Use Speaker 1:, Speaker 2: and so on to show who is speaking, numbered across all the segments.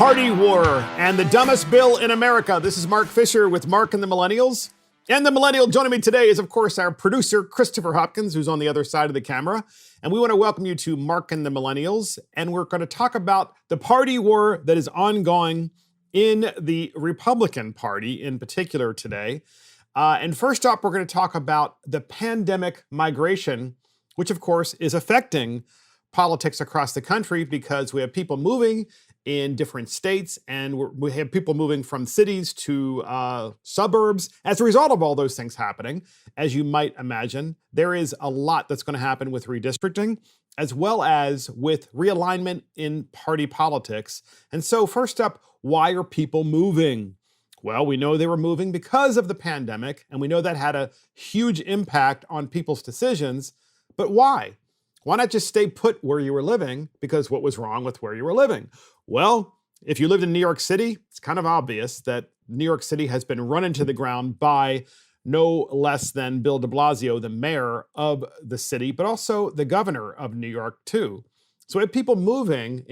Speaker 1: party war and the dumbest bill in America. This is Mark Fisher with Mark and the Millennials. And the millennial joining me today is, of course, our producer, Christopher Hopkins, who's on the other side of the camera. And we want to welcome you to Mark and the Millennials. And we're going to talk about the party war that is ongoing in the Republican Party in particular today. And first up, we're going to talk about the pandemic migration, which, of course, is affecting politics across the country because we have people moving in different states and we have people moving from cities to suburbs. As a result of all those things happening, as you might imagine, there is a lot that's going to happen with redistricting as well as with realignment in party politics. And so first up, why are people moving? Well, we know they were moving because of the pandemic, and we know that had a huge impact on people's decisions. But why? Why not just stay put where you were living? Because what was wrong with where you were living? Well, if you lived in New York City, it's kind of obvious that New York City has been run into the ground by no less than Bill de Blasio, the mayor of the city, but also the governor of New York too. So we have people moving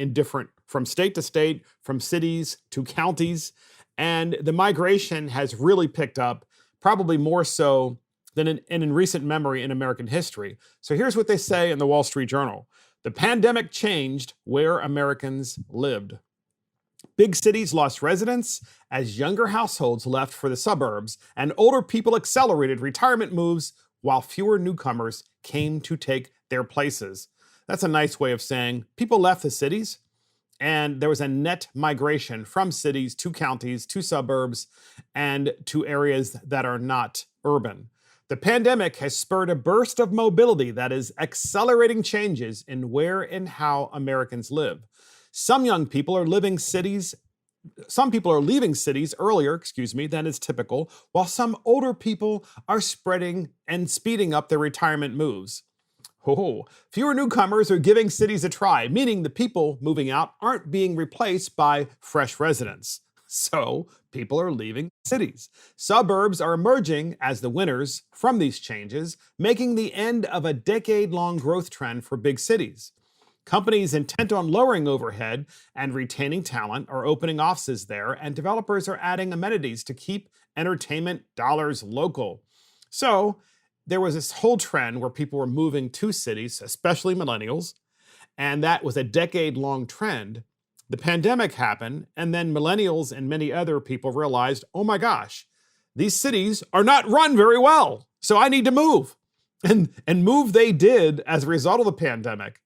Speaker 1: from state to state, from cities to counties, and the migration has really picked up, probably more so than in recent memory in American history. So here's what they say in the Wall Street Journal. The pandemic changed where Americans lived. Big cities lost residents as younger households left for the suburbs, and older people accelerated retirement moves while fewer newcomers came to take their places. That's a nice way of saying people left the cities, and there was a net migration from cities to counties, to suburbs, and to areas that are not urban. The pandemic has spurred a burst of mobility that is accelerating changes in where and how Americans live. Some people are leaving cities earlier, than is typical, while some older people are spreading and speeding up their retirement moves. Fewer newcomers are giving cities a try, meaning the people moving out aren't being replaced by fresh residents. So people are leaving cities. Suburbs are emerging as the winners from these changes, making the end of a decade-long growth trend for big cities. Companies intent on lowering overhead and retaining talent are opening offices there, and developers are adding amenities to keep entertainment dollars local. So there was this whole trend where people were moving to cities, especially millennials, and that was a decade-long trend. The pandemic happened, and then millennials and many other people realized, oh my gosh, these cities are not run very well, so I need to move. And move they did as a result of the pandemic.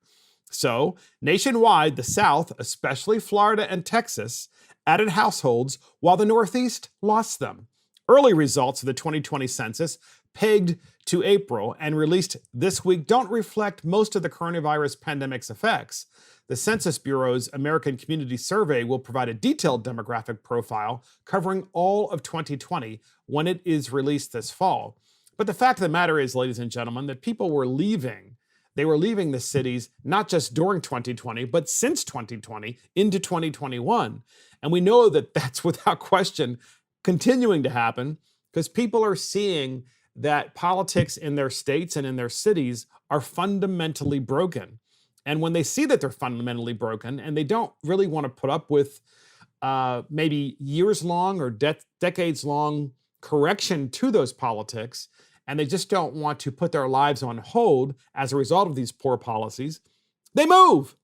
Speaker 1: So nationwide, the South, especially Florida and Texas, added households while the Northeast lost them. Early results of the 2020 census, pegged to April and released this week, don't reflect most of the coronavirus pandemic's effects. The Census Bureau's American Community Survey will provide a detailed demographic profile covering all of 2020 when it is released this fall. But the fact of the matter is, ladies and gentlemen, that people were leaving. They were leaving the cities not just during 2020, but since 2020 into 2021. And we know that that's without question continuing to happen because people are seeing that politics in their states and in their cities are fundamentally broken. And when they see that they're fundamentally broken and they don't really want to put up with maybe years-long or decades-long correction to those politics, and they just don't want to put their lives on hold as a result of these poor policies, they move.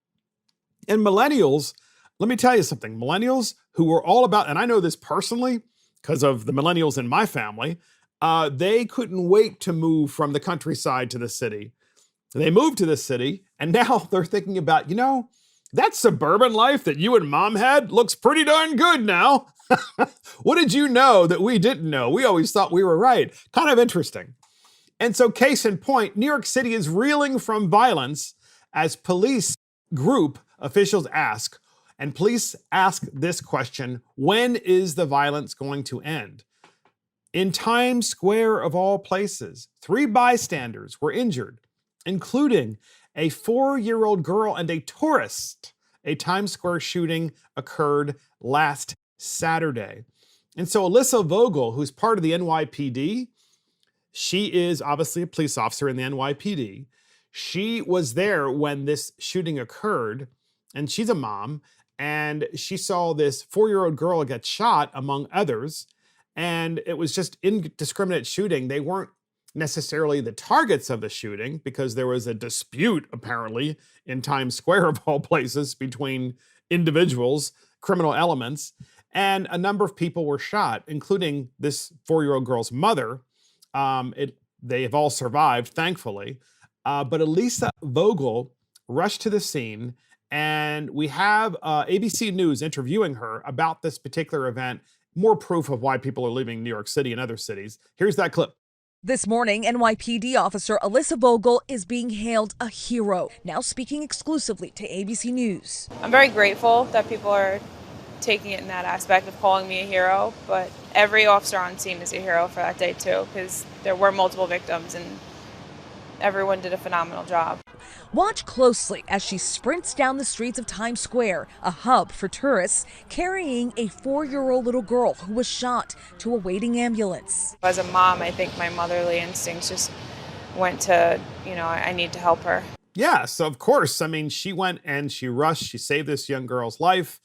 Speaker 1: And millennials, let me tell you something, millennials who were all about, and I know this personally because of the millennials in my family, they couldn't wait to move from the countryside to the city. They moved to the city, and now they're thinking about, that suburban life that you and mom had looks pretty darn good now. What did you know that we didn't know? We always thought we were right. Kind of interesting. And so case in point, New York City is reeling from violence as police group officials ask, and police ask this question, when is the violence going to end? In Times Square of all places, 3 bystanders were injured, including a 4-year-old girl and a tourist. A Times Square shooting occurred last Saturday. And so Alyssa Vogel, who's part of the NYPD, she is obviously a police officer in the NYPD. She was there when this shooting occurred, and she's a mom. and she saw this 4-year-old girl get shot, among others, and it was just indiscriminate shooting. They weren't necessarily the targets of the shooting because there was a dispute, apparently, in Times Square, of all places, between individuals, criminal elements, and a number of people were shot, including this 4-year-old girl's mother. They have all survived, thankfully. But Elisa Vogel rushed to the scene, and we have ABC News interviewing her about this particular event. More proof of why people are leaving New York City and other cities. Here's that clip.
Speaker 2: This morning, NYPD officer Elisa Vogel is being hailed a hero, now speaking exclusively to ABC News.
Speaker 3: I'm very grateful that people are taking it in that aspect of calling me a hero, but every officer on scene is a hero for that day too, because there were multiple victims and everyone did a phenomenal job.
Speaker 2: Watch closely as she sprints down the streets of Times Square, a hub for tourists, carrying a 4-year-old little girl who was shot to a waiting ambulance.
Speaker 3: As a mom, I think my motherly instincts just went to, I need to help her.
Speaker 1: Yeah, so of course, I mean, she went and she rushed, she saved this young girl's life.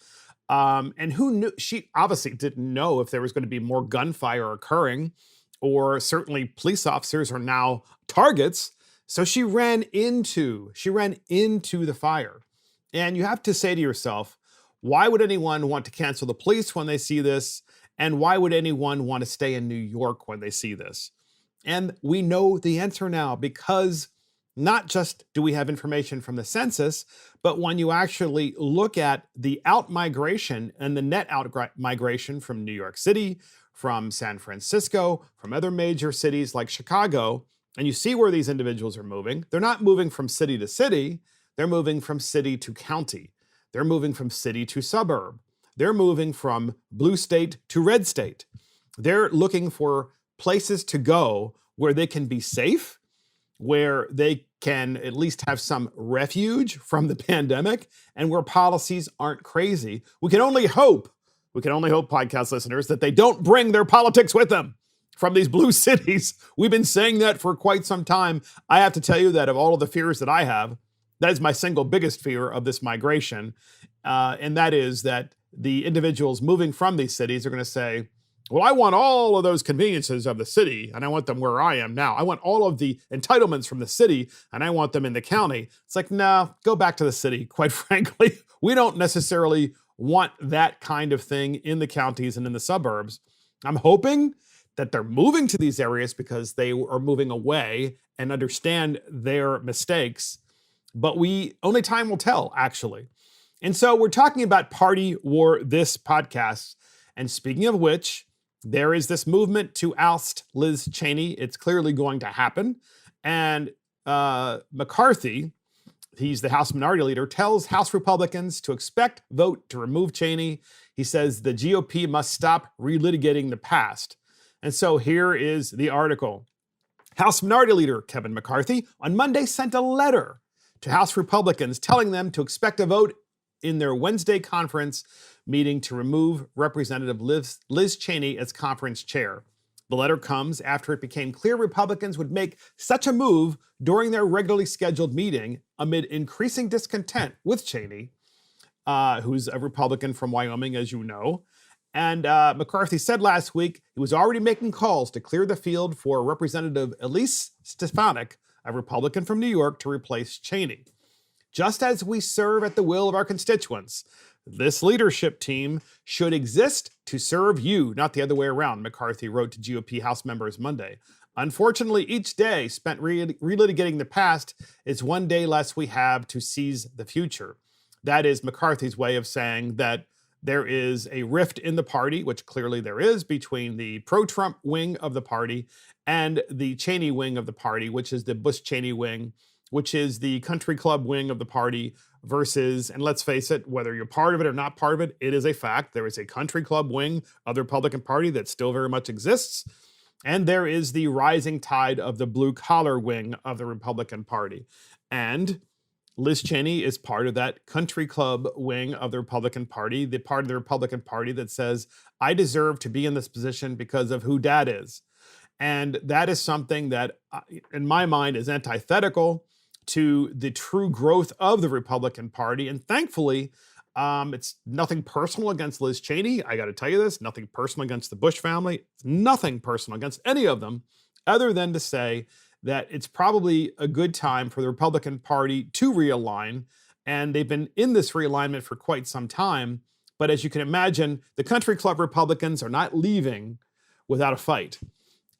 Speaker 1: And who knew? She obviously didn't know if there was going to be more gunfire occurring, or certainly police officers are now targets. So she ran into the fire. And you have to say to yourself, why would anyone want to cancel the police when they see this? And why would anyone want to stay in New York when they see this? And we know the answer now, because not just do we have information from the census, but when you actually look at the out-migration and the net out-migration from New York City, from San Francisco, from other major cities like Chicago, and you see where these individuals are moving, they're not moving from city to city, they're moving from city to county. They're moving from city to suburb. They're moving from blue state to red state. They're looking for places to go where they can be safe, where they can at least have some refuge from the pandemic, and where policies aren't crazy. We can only hope, podcast listeners, that they don't bring their politics with them from these blue cities. We've been saying that for quite some time. I have to tell you that of all of the fears that I have, that is my single biggest fear of this migration. And that is that the individuals moving from these cities are going to say, well, I want all of those conveniences of the city, and I want them where I am now. I want all of the entitlements from the city, and I want them in the county. It's like, no, go back to the city. Quite frankly, we don't necessarily want that kind of thing in the counties and in the suburbs. I'm hoping that they're moving to these areas because they are moving away and understand their mistakes. But only time will tell, actually. And so we're talking about party war this podcast. And speaking of which, there is this movement to oust Liz Cheney. It's clearly going to happen. And McCarthy, he's the House Minority Leader, tells House Republicans to expect vote to remove Cheney. He says the GOP must stop relitigating the past. And so here is the article. House Minority Leader Kevin McCarthy on Monday sent a letter to House Republicans telling them to expect a vote in their Wednesday conference meeting to remove Representative Liz Cheney as conference chair. The letter comes after it became clear Republicans would make such a move during their regularly scheduled meeting amid increasing discontent with Cheney, who's a Republican from Wyoming, as you know. And McCarthy said last week he was already making calls to clear the field for Representative Elise Stefanik, a Republican from New York, to replace Cheney. Just as we serve at the will of our constituents, this leadership team should exist to serve you, not the other way around, McCarthy wrote to GOP House members Monday. Unfortunately, each day spent relitigating the past is one day less we have to seize the future. That is McCarthy's way of saying that there is a rift in the party, which clearly there is, between the pro-Trump wing of the party and the Cheney wing of the party, which is the Bush-Cheney wing, which is the country club wing of the party versus, and let's face it, whether you're part of it or not part of it, it is a fact. There is a country club wing of the Republican Party that still very much exists. And there is the rising tide of the blue collar wing of the Republican Party. And Liz Cheney is part of that country club wing of the Republican Party, the part of the Republican Party that says, I deserve to be in this position because of who Dad is. And that is something that, in my mind, is antithetical to the true growth of the Republican Party. And thankfully, It's nothing personal against Liz Cheney. I got to tell you this, nothing personal against the Bush family. It's nothing personal against any of them, other than to say that it's probably a good time for the Republican Party to realign. And they've been in this realignment for quite some time. But as you can imagine, the country club Republicans are not leaving without a fight.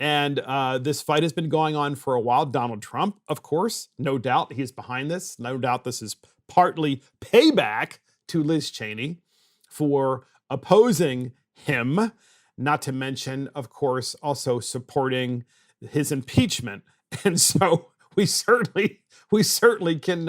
Speaker 1: And this fight has been going on for a while. Donald Trump, of course, no doubt he's behind this. No doubt this is partly payback to Liz Cheney for opposing him, not to mention, of course, also supporting his impeachment. And so we certainly can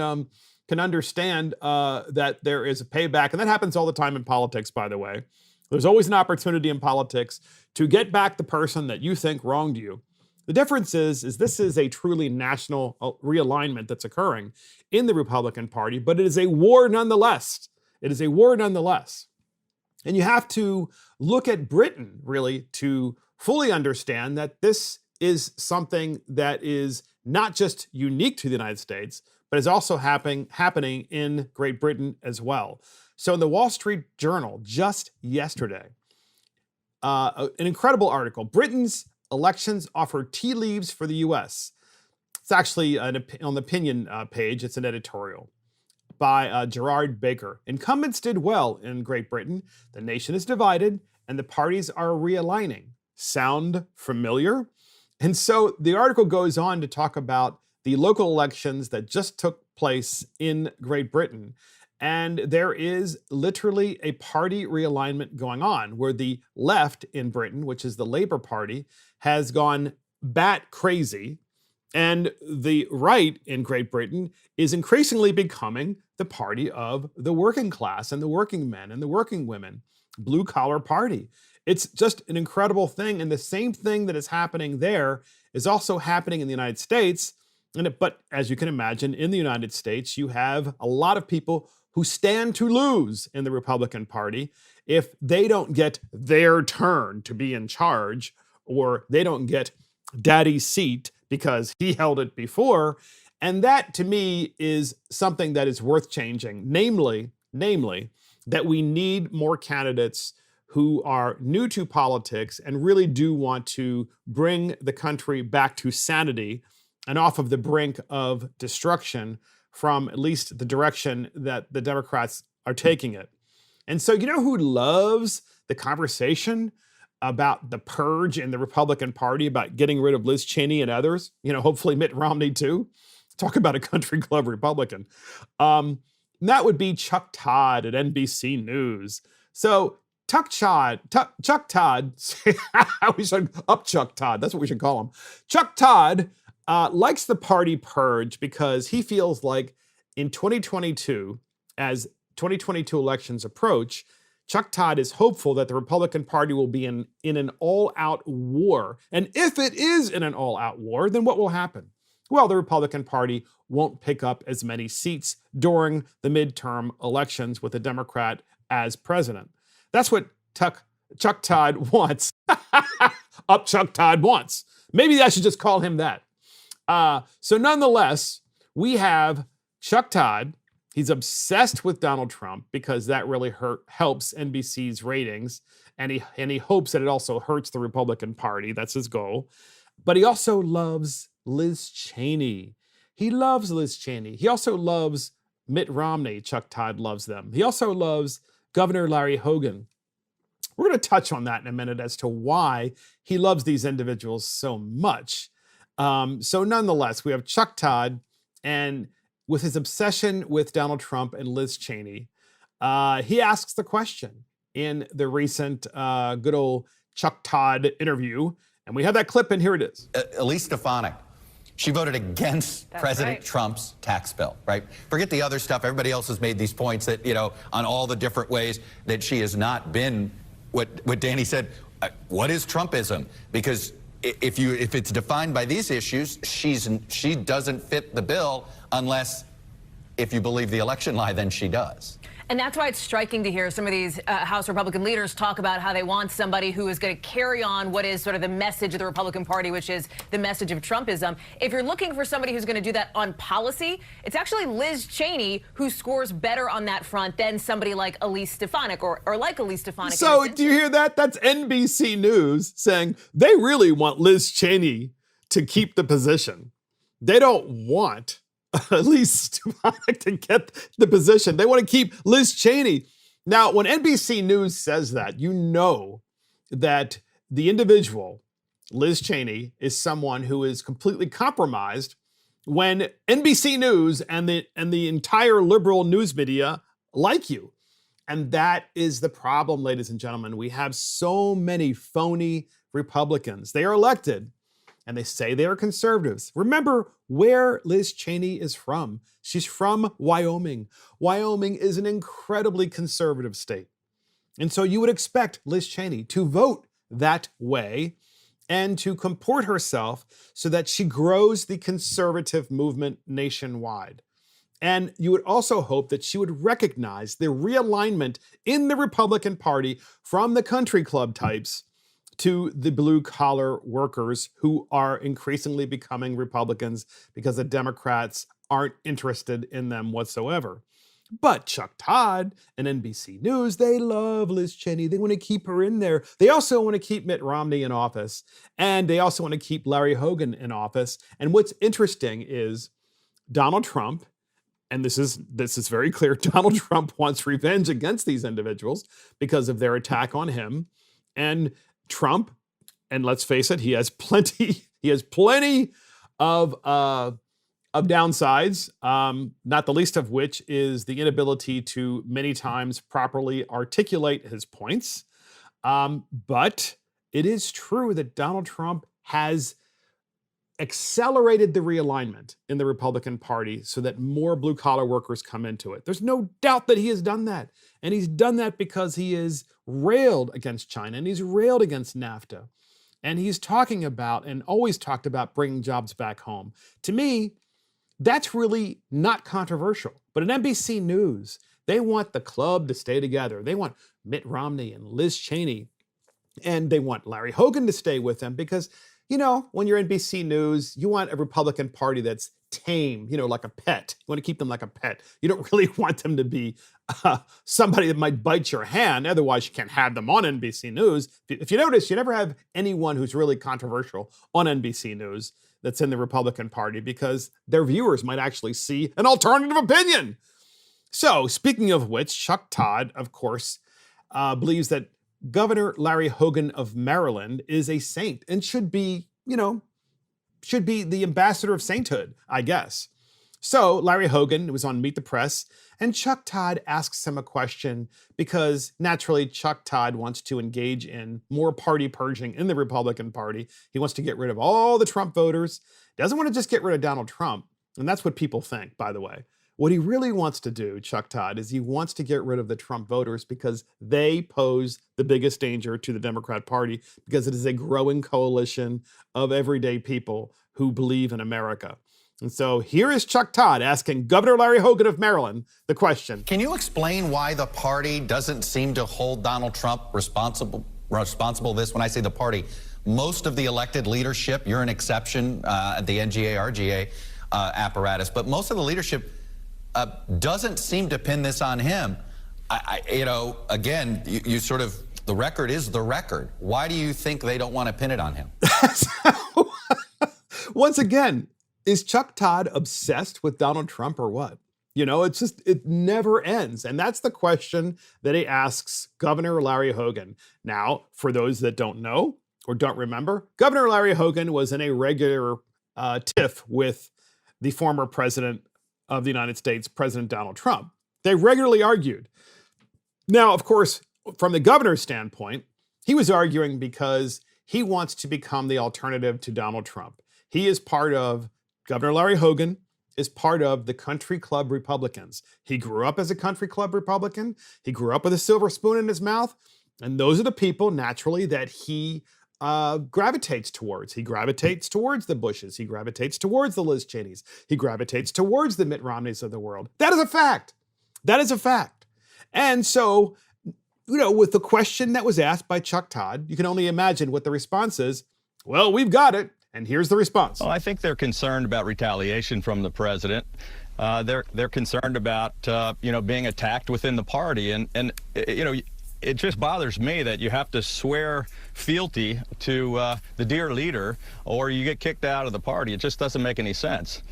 Speaker 1: understand that there is a payback. And that happens all the time in politics, by the way. There's always an opportunity in politics to get back the person that you think wronged you. The difference is this is a truly national realignment that's occurring in the Republican Party, but it is a war nonetheless. It is a war nonetheless. And you have to look at Britain, really, to fully understand that this is something that is not just unique to the United States, but is also happening in Great Britain as well. So in the Wall Street Journal just yesterday, an incredible article, Britain's elections offer tea leaves for the U.S. It's actually on the opinion page. It's an editorial by Gerard Baker. Incumbents did well in Great Britain. The nation is divided and the parties are realigning. Sound familiar? And so the article goes on to talk about the local elections that just took place in Great Britain. And there is literally a party realignment going on where the left in Britain, which is the Labour Party, has gone bat crazy. And the right in Great Britain is increasingly becoming the party of the working class and the working men and the working women, blue collar party. It's just an incredible thing. And the same thing that is happening there is also happening in the United States. But as you can imagine, in the United States, you have a lot of people who stand to lose in the Republican Party if they don't get their turn to be in charge, or they don't get daddy's seat because he held it before. And that, to me, is something that is worth changing, namely, that we need more candidates who are new to politics and really do want to bring the country back to sanity and off of the brink of destruction from at least the direction that the Democrats are taking it. And so, you know who loves the conversation about the purge in the Republican Party, about getting rid of Liz Cheney and others? You know, hopefully Mitt Romney too. Talk about a country club Republican. That would be Chuck Todd at NBC News. So Chuck Todd, we should up Chuck Todd. That's what we should call him. Chuck Todd likes the party purge because he feels like in 2022, as 2022 elections approach, Chuck Todd is hopeful that the Republican Party will be in an all-out war. And if it is in an all-out war, then what will happen? Well, the Republican Party won't pick up as many seats during the midterm elections with a Democrat as president. That's what Chuck Todd wants. Up Chuck Todd wants. Maybe I should just call him that. So nonetheless, we have Chuck Todd. He's obsessed with Donald Trump because that really helps NBC's ratings. And he hopes that it also hurts the Republican Party. That's his goal. But he also loves Liz Cheney. He loves Liz Cheney. He also loves Mitt Romney. Chuck Todd loves them. He also loves Governor Larry Hogan. We're going to touch on that in a minute as to why he loves these individuals so much. So nonetheless, we have Chuck Todd, and with his obsession with Donald Trump and Liz Cheney, he asks the question in the recent good old Chuck Todd interview. And we have that clip, and here it is.
Speaker 4: Elise Stefanik, she voted against President Trump's tax bill, right? Forget the other stuff. Everybody else has made these points that, you know, on all the different ways that she has not been what Danny said. What is Trumpism? Because if it's defined by these issues, she doesn't fit the bill unless, if you believe the election lie, then she does.
Speaker 5: And that's why it's striking to hear some of these House Republican leaders talk about how they want somebody who is going to carry on what is sort of the message of the Republican Party, which is the message of Trumpism. If you're looking for somebody who's going to do that on policy, it's actually Liz Cheney who scores better on that front than somebody like Elise Stefanik or like Elise Stefanik.
Speaker 1: So do you hear that? That's NBC News saying they really want Liz Cheney to keep the position. They don't want Elise Stefanik to get the position. They want to keep Liz Cheney. Now, when NBC News says that, you know that the individual, Liz Cheney, is someone who is completely compromised when NBC News and the entire liberal news media like you. And that is the problem, ladies and gentlemen. We have so many phony Republicans. They are elected and they say they are conservatives. Remember where Liz Cheney is from. She's from Wyoming. Wyoming is an incredibly conservative state. And so you would expect Liz Cheney to vote that way and to comport herself so that she grows the conservative movement nationwide. And you would also hope that she would recognize the realignment in the Republican Party from the country club types to the blue-collar workers who are increasingly becoming Republicans because the Democrats aren't interested in them whatsoever. But Chuck Todd and NBC News, they love Liz Cheney. They want to keep her in there. They also want to keep Mitt Romney in office. And they also want to keep Larry Hogan in office. And what's interesting is Donald Trump, and this is very clear, Donald Trump wants revenge against these individuals because of their attack on him. And Trump, and let's face it, he has plenty of downsides, not the least of which is the inability to many times properly articulate his points. But it is true that Donald Trump has accelerated the realignment in the Republican Party so that more blue-collar workers come into it. There's no doubt that he has done that. And he's done that because he is railed against China and he's railed against NAFTA. And he's talking about and always talked about bringing jobs back home. To me, that's really not controversial. But at NBC News, they want the club to stay together. They want Mitt Romney and Liz Cheney, and they want Larry Hogan to stay with them because, you know, when you're NBC News, you want a Republican Party that's tame, you know, like a pet. You want to keep them like a pet. You don't really want them to be somebody that might bite your hand. Otherwise, you can't have them on NBC News. If you notice, you never have anyone who's really controversial on NBC News that's in the Republican Party because their viewers might actually see an alternative opinion. So, speaking of which, Chuck Todd, of course, believes that Governor Larry Hogan of Maryland is a saint and should be the ambassador of sainthood, I guess. So Larry Hogan was on Meet the Press, and Chuck Todd asks him a question because naturally Chuck Todd wants to engage in more party purging in the Republican Party. He wants to get rid of all the Trump voters. Doesn't want to just get rid of Donald Trump. And that's what people think, by the way. What he really wants to do, Chuck Todd, is he wants to get rid of the Trump voters because they pose the biggest danger to the Democrat Party because it is a growing coalition of everyday people who believe in America. And so here is Chuck Todd asking Governor Larry Hogan of Maryland the question.
Speaker 4: Can you explain why the party doesn't seem to hold Donald Trump responsible this? When I say the party, most of the elected leadership, you're an exception at the NGA, RGA apparatus, but most of the leadership doesn't seem to pin this on him. Again, you sort of, the record is the record. Why do you think they don't want to pin it on him?
Speaker 1: Once again, is Chuck Todd obsessed with Donald Trump or what? You know, it never ends. And that's the question that he asks Governor Larry Hogan. Now, for those that don't know or don't remember, Governor Larry Hogan was in a regular tiff with the former president of the United States, President Donald Trump. They regularly argued. Now, of course, from the governor's standpoint, he was arguing because he wants to become the alternative to Donald Trump. Governor Larry Hogan is part of the country club Republicans. He grew up as a country club Republican. He grew up with a silver spoon in his mouth. And those are the people, naturally, that he gravitates towards. He gravitates towards the Bushes. He gravitates towards the Liz Cheneys. He gravitates towards the Mitt Romneys of the world. That is a fact. That is a fact. And so, with the question that was asked by Chuck Todd, you can only imagine what the response is. Well, we've got it. And here's the response.
Speaker 6: Well, I think they're concerned about retaliation from the president. They're concerned about, being attacked within the party. And it just bothers me that you have to swear fealty to the dear leader or you get kicked out of the party. It just doesn't make any sense.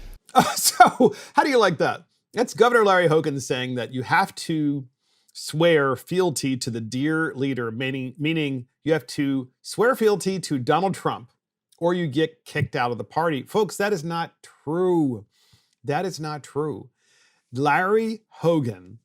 Speaker 1: So how do you like that? That's Governor Larry Hogan saying that you have to swear fealty to the dear leader, meaning you have to swear fealty to Donald Trump or you get kicked out of the party. Folks, that is not true. That is not true. Larry Hogan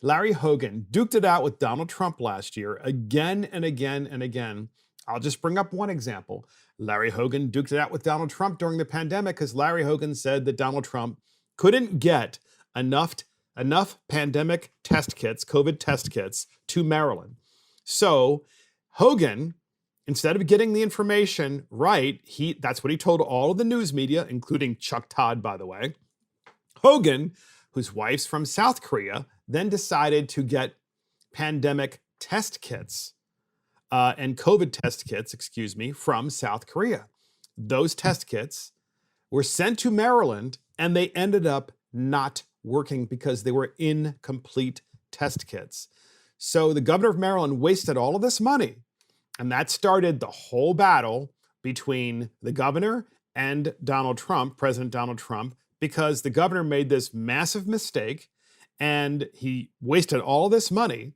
Speaker 1: duked it out with Donald Trump last year again and again and again. I'll just bring up one example. Larry Hogan duked it out with Donald Trump during the pandemic because Larry Hogan said that Donald Trump couldn't get enough pandemic test kits, COVID test kits, to Maryland. So Hogan, instead of getting the information right, that's what he told all of the news media, including Chuck Todd, by the way. Hogan, whose wife's from South Korea, then decided to get pandemic test kits and COVID test kits, from South Korea. Those test kits were sent to Maryland and they ended up not working because they were incomplete test kits. So the governor of Maryland wasted all of this money. And that started the whole battle between the governor and Donald Trump, President Donald Trump, because the governor made this massive mistake and he wasted all this money.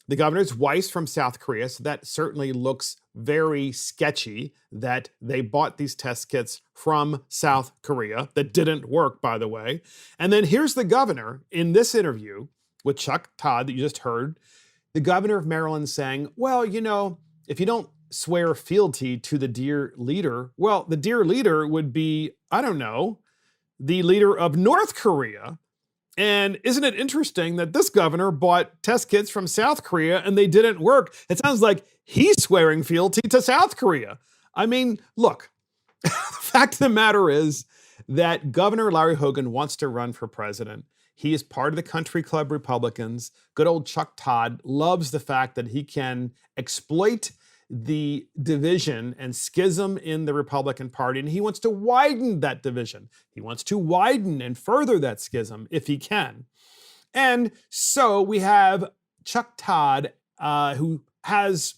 Speaker 1: The governor's wife's from South Korea, so that certainly looks very sketchy that they bought these test kits from South Korea that didn't work, by the way. And then here's the governor in this interview with Chuck Todd that you just heard, the governor of Maryland saying, well, if you don't swear fealty to the dear leader, well, the dear leader would be, the leader of North Korea. And isn't it interesting that this governor bought test kits from South Korea and they didn't work? It sounds like he's swearing fealty to South Korea. I mean, look, the fact of the matter is that Governor Larry Hogan wants to run for president. He is part of the Country Club Republicans. Good old Chuck Todd loves the fact that he can exploit the division and schism in the Republican Party, and he wants to widen that division. He wants to widen and further that schism if he can. And so we have Chuck Todd, who has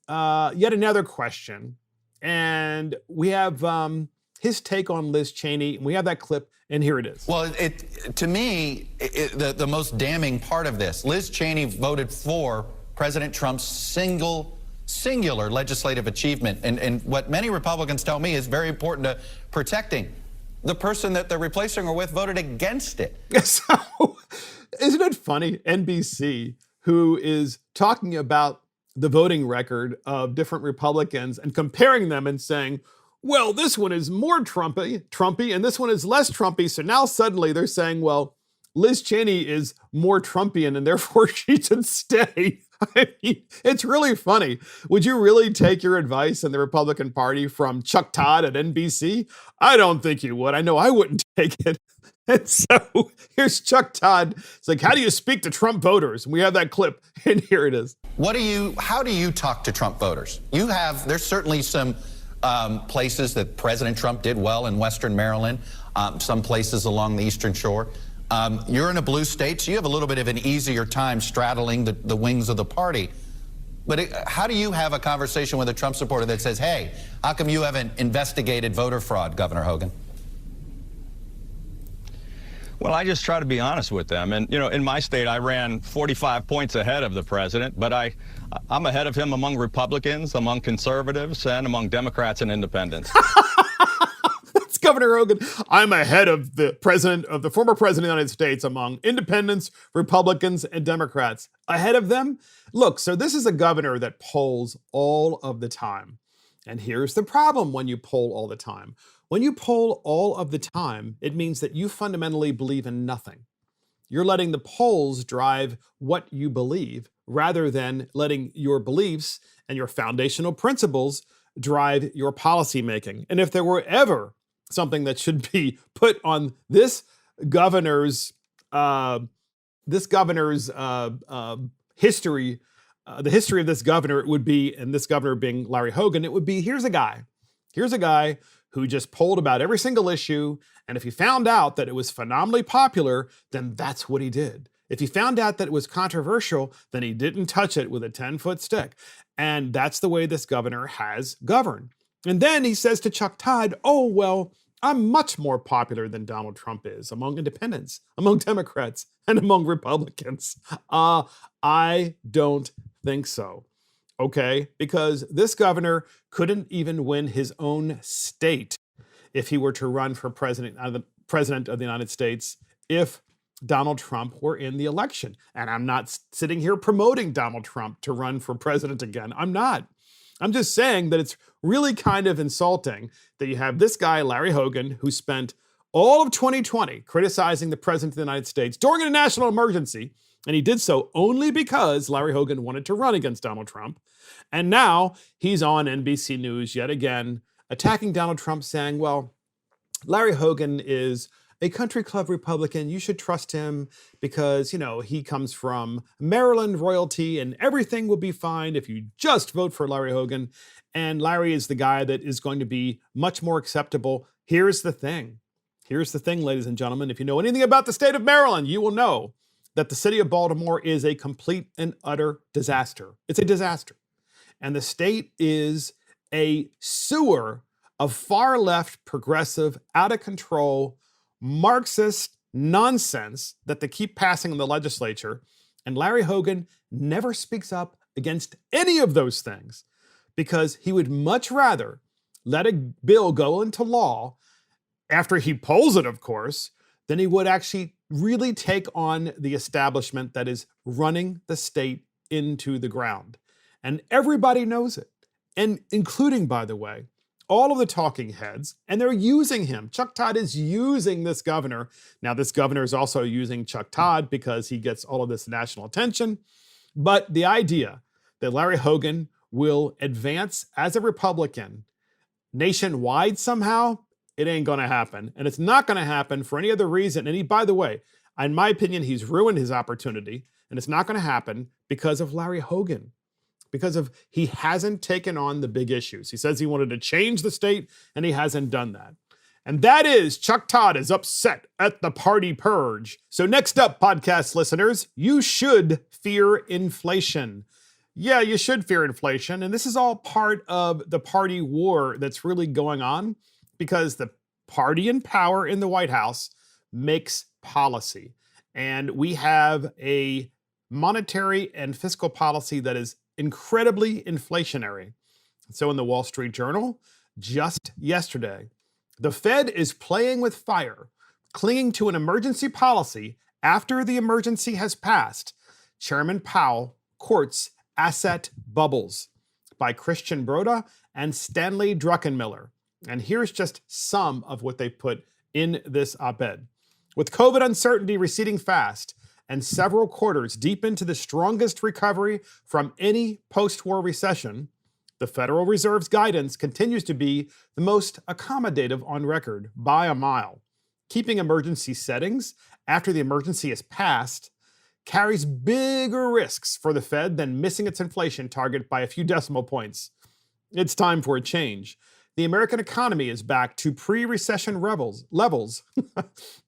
Speaker 1: yet another question, and we have his take on Liz Cheney, and we have that clip, and here it is.
Speaker 4: Well, to me, the most damning part of this, Liz Cheney voted for President Trump's singular legislative achievement. And what many Republicans tell me is very important to protecting. The person that they're replacing her with voted against it.
Speaker 1: So, isn't it funny? NBC, who is talking about the voting record of different Republicans and comparing them and saying, well, this one is more Trumpy, and this one is less Trumpy. So now suddenly they're saying, well, Liz Cheney is more Trumpian and therefore she should stay. I mean, it's really funny. Would you really take your advice in the Republican Party from Chuck Todd at NBC? I don't think you would. I know I wouldn't take it. And so here's Chuck Todd. It's like, how do you speak to Trump voters? And we have that clip, and here it is.
Speaker 4: How do you talk to Trump voters? There's certainly some places that President Trump did well in Western Maryland, some places along the Eastern Shore. You're in a blue state, so you have a little bit of an easier time straddling the wings of the party. But how do you have a conversation with a Trump supporter that says, hey, how come you haven't investigated voter fraud, Governor Hogan?
Speaker 6: Well, I just try to be honest with them. And, in my state, I ran 45 points ahead of the president, but I'm ahead of him among Republicans, among conservatives, and among Democrats and independents.
Speaker 1: Governor Hogan, I'm ahead of the former president of the United States among independents, Republicans, and Democrats. Ahead of them? Look, so this is a governor that polls all of the time. And here's the problem when you poll all the time. When you poll all of the time, it means that you fundamentally believe in nothing. You're letting the polls drive what you believe rather than letting your beliefs and your foundational principles drive your policymaking. And if there were ever something that should be put on this governor's this governor's history, the history of this governor would be, and this governor being Larry Hogan, it would be, here's a guy who just polled about every single issue. And if he found out that it was phenomenally popular, then that's what he did. If he found out that it was controversial, then he didn't touch it with a 10-foot stick. And that's the way this governor has governed. And then he says to Chuck Todd, oh, well, I'm much more popular than Donald Trump is among independents, among Democrats, and among Republicans. I don't think so. Okay? Because this governor couldn't even win his own state if he were to run for president of the United States if Donald Trump were in the election. And I'm not sitting here promoting Donald Trump to run for president again. I'm not. I'm just saying that it's really kind of insulting that you have this guy, Larry Hogan, who spent all of 2020 criticizing the president of the United States during a national emergency. And he did so only because Larry Hogan wanted to run against Donald Trump. And now he's on NBC News yet again, attacking Donald Trump, saying, well, Larry Hogan is a country club Republican. You should trust him because, you know, he comes from Maryland royalty and everything will be fine if you just vote for Larry Hogan. And Larry is the guy that is going to be much more acceptable. Here's the thing. Here's the thing, ladies and gentlemen. If you know anything about the state of Maryland, you will know that the city of Baltimore is a complete and utter disaster. It's a disaster. And the state is a sewer of far left, progressive, out of control, Marxist nonsense that they keep passing in the legislature. And Larry Hogan never speaks up against any of those things because he would much rather let a bill go into law after he polls it, of course, than he would actually really take on the establishment that is running the state into the ground. And everybody knows it. And including, by the way, all of the talking heads, and they're using him. Chuck Todd is using this governor. Now, this governor is also using Chuck Todd because he gets all of this national attention. But the idea that Larry Hogan will advance as a Republican nationwide somehow, it ain't going to happen. And it's not going to happen for any other reason. And by the way, in my opinion, he's ruined his opportunity. And it's not going to happen because of Larry Hogan. Because of he hasn't taken on the big issues. He says he wanted to change the state, and he hasn't done that. And that is Chuck Todd is upset at the party purge. So next up, podcast listeners, you should fear inflation. Yeah, you should fear inflation. And this is all part of the party war that's really going on because the party in power in the White House makes policy. And we have a monetary and fiscal policy that is incredibly inflationary. So in the Wall Street Journal, just yesterday, the Fed is playing with fire, clinging to an emergency policy after the emergency has passed. Chairman Powell courts asset bubbles by Christian Broda and Stanley Druckenmiller. And here's just some of what they put in this op-ed. With COVID uncertainty receding fast, and several quarters deep into the strongest recovery from any post-war recession, the Federal Reserve's guidance continues to be the most accommodative on record by a mile. Keeping emergency settings after the emergency is passed carries bigger risks for the Fed than missing its inflation target by a few decimal points. It's time for a change. The American economy is back to pre-recession levels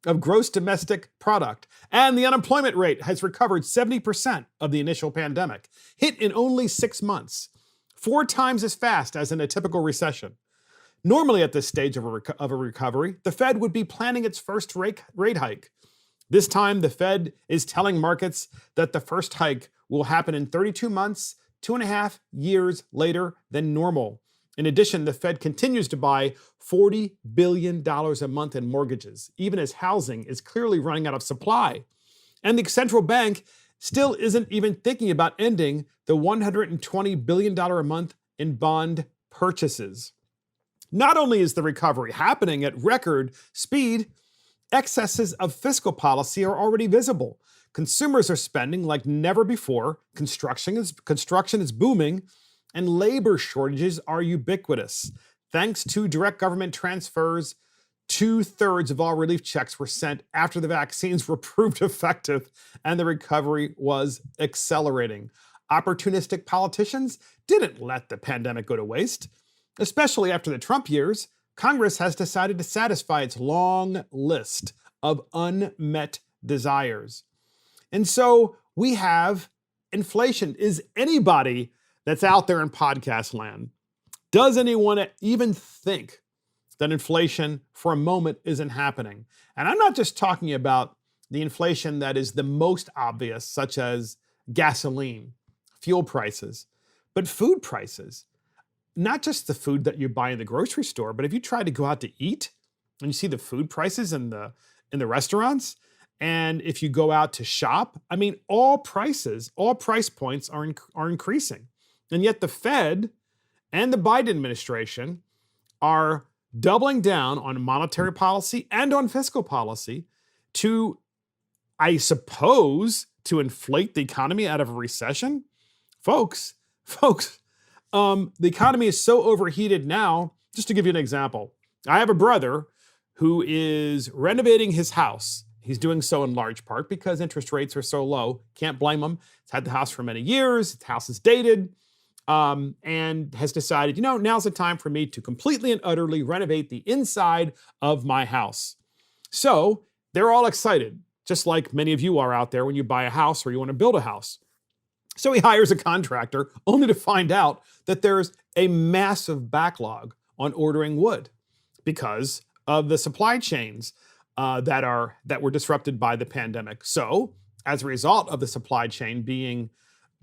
Speaker 1: of gross domestic product, and the unemployment rate has recovered 70% of the initial pandemic, hit in only 6 months, 4 times as fast as in a typical recession. Normally at this stage of a recovery, the Fed would be planning its first rate hike. This time, the Fed is telling markets that the first hike will happen in 32 months, 2.5 years later than normal. In addition, the Fed continues to buy $40 billion a month in mortgages, even as housing is clearly running out of supply. And the central bank still isn't even thinking about ending the $120 billion a month in bond purchases. Not only is the recovery happening at record speed, excesses of fiscal policy are already visible. Consumers are spending like never before, construction is booming, and labor shortages are ubiquitous, thanks to direct government transfers 2/3 of all relief checks were sent after the vaccines were proved effective and the recovery was accelerating. Opportunistic politicians didn't let the pandemic go to waste. Especially after the Trump years, Congress has decided to satisfy its long list of unmet desires. And so we have inflation. Is anybody that's out there in podcast land, does anyone even think that inflation for a moment isn't happening? And I'm not just talking about the inflation that is the most obvious, such as gasoline, fuel prices, but food prices. Not just the food that you buy in the grocery store, but if you try to go out to eat and you see the food prices in the restaurants, and if you go out to shop, I mean, all price points are increasing. And yet the Fed and the Biden administration are doubling down on monetary policy and on fiscal policy to, I suppose, to inflate the economy out of a recession. Folks, the economy is so overheated now. Just to give you an example, I have a brother who is renovating his house. He's doing so in large part because interest rates are so low. Can't blame him. He's had the house for many years. The house is dated, and has decided, now's the time for me to completely and utterly renovate the inside of my house. So they're all excited, just like many of you are out there when you buy a house or you want to build a house. So he hires a contractor only to find out that there's a massive backlog on ordering wood because of the supply chains that were disrupted by the pandemic. So as a result of the supply chain being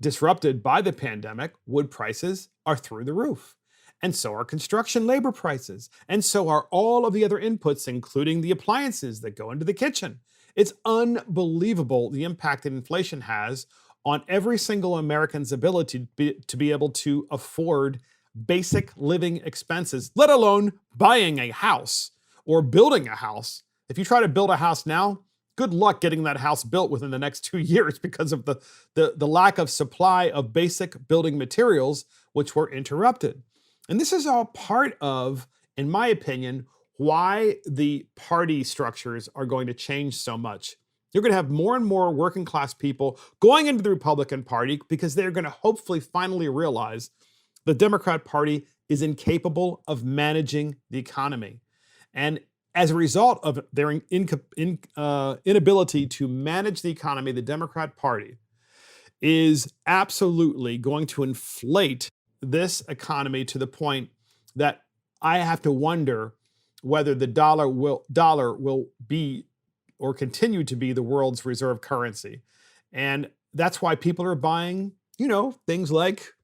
Speaker 1: disrupted by the pandemic, wood prices are through the roof. And so are construction labor prices. And so are all of the other inputs, including the appliances that go into the kitchen. It's unbelievable the impact that inflation has on every single American's ability to be able to afford basic living expenses, let alone buying a house or building a house. If you try to build a house now, good luck getting that house built within the next 2 years because of the lack of supply of basic building materials, which were interrupted. And this is all part of, in my opinion, why the party structures are going to change so much. You're going to have more and more working class people going into the Republican Party because they're going to hopefully finally realize the Democrat Party is incapable of managing the economy. And as a result of their inability to manage the economy, the Democrat Party is absolutely going to inflate this economy to the point that I have to wonder whether the dollar will be or continue to be the world's reserve currency. And that's why people are buying, things like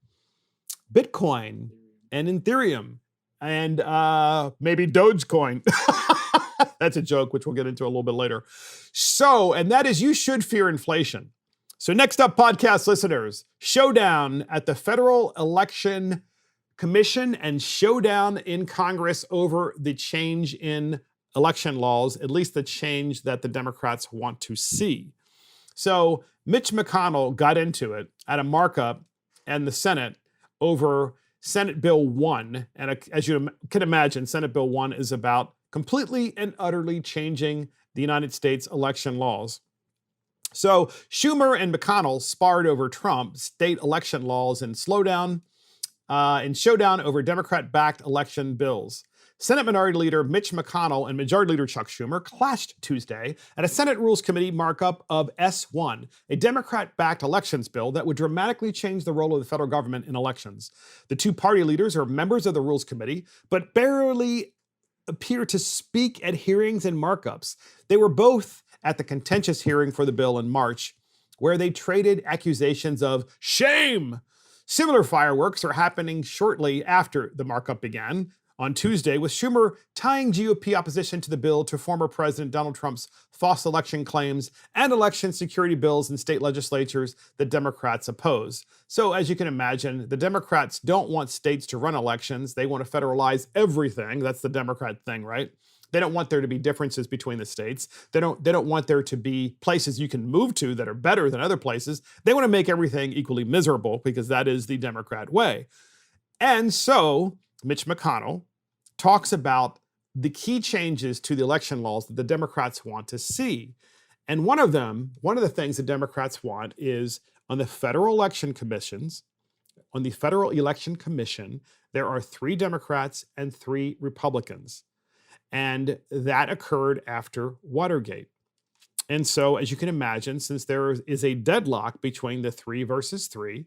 Speaker 1: Bitcoin and Ethereum and maybe Dogecoin. That's a joke, which we'll get into a little bit later. So, and that is, you should fear inflation. So next up, podcast listeners, showdown at the Federal Election Commission and showdown in Congress over the change in election laws, at least the change that the Democrats want to see. So Mitch McConnell got into it at a markup in the Senate over Senate Bill 1. And as you can imagine, Senate Bill 1 is about completely and utterly changing the United States election laws. So Schumer and McConnell sparred over Trump state election laws and showdown over Democrat-backed election bills. Senate Minority Leader Mitch McConnell and Majority Leader Chuck Schumer clashed Tuesday at a Senate Rules Committee markup of S1, a Democrat-backed elections bill that would dramatically change the role of the federal government in elections. The two party leaders are members of the Rules Committee, but barely appear to speak at hearings and markups. They were both at the contentious hearing for the bill in March, where they traded accusations of shame. Similar fireworks are happening shortly after the markup began on Tuesday, with Schumer tying GOP opposition to the bill to former President Donald Trump's false election claims and election security bills in state legislatures that Democrats oppose. So as you can imagine, the Democrats don't want states to run elections. They want to federalize everything. That's the Democrat thing, right? They don't want there to be differences between the states. They don't want there to be places you can move to that are better than other places. They want to make everything equally miserable because that is the Democrat way. And so Mitch McConnell talks about the key changes to the election laws that the Democrats want to see. And one of the things the Democrats want is on the Federal Election Commissions, on the Federal Election Commission, there are 3 Democrats and 3 Republicans. And that occurred after Watergate. And so, as you can imagine, since there is a deadlock between the 3 versus 3,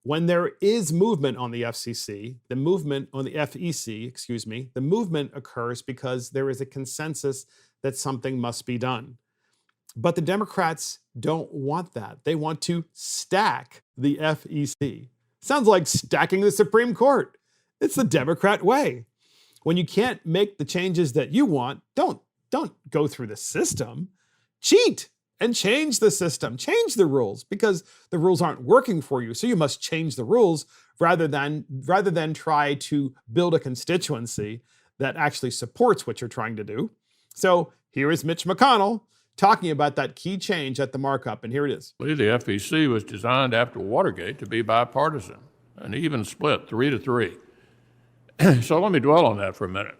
Speaker 1: when there is movement on the FCC, the movement on the FEC, the movement occurs because there is a consensus that something must be done. But the Democrats don't want that. They want to stack the FEC. Sounds like stacking the Supreme Court. It's the Democrat way. When you can't make the changes that you want, don't go through the system. Cheat and change the system. Change the rules because the rules aren't working for you. So you must change the rules rather than try to build a constituency that actually supports what you're trying to do. So here is Mitch McConnell talking about that key change at the markup, and here it is.
Speaker 7: The FEC was designed after Watergate to be bipartisan, an even split, 3-3. So let me dwell on that for a minute.